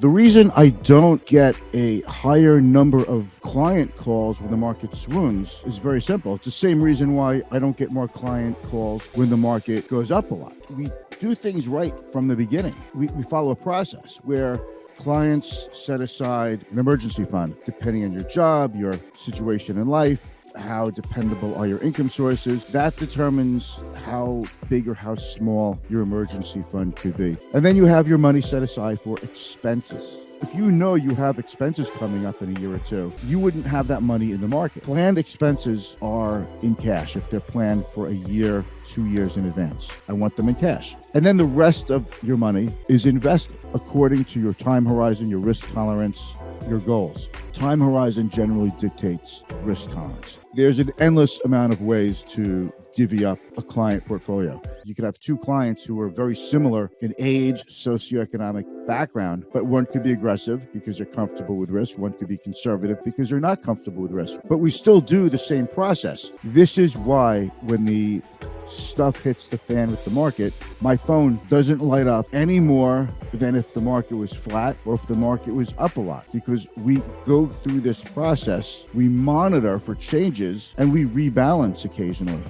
The reason I don't get a higher number of client calls when the market swoons is very simple. It's the same reason why I don't get more client calls when the market goes up a lot. We do things right from the beginning. We follow a process where clients set aside an emergency fund, depending on your job, your situation in life, how dependable are your income sources. That determines how big or how small your emergency fund could be. And then you have your money set aside for expenses. If you know you have expenses coming up in a year or two, you wouldn't have that money in the market. Planned expenses are in cash if they're planned for a year, 2 years in advance. I want them in cash. And then the rest of your money is invested according to your time horizon, your risk tolerance, your goals. Time horizon generally dictates risk tolerance. There's an endless amount of ways to divvy up a client portfolio. You could have two clients who are very similar in age, socioeconomic background, but one could be aggressive because they're comfortable with risk. One could be conservative because they're not comfortable with risk. But we still do the same process. This is why when the stuff hits the fan with the market, my phone doesn't light up any more than if the market was flat or if the market was up a lot, because we go through this process, we monitor for changes, and we rebalance occasionally.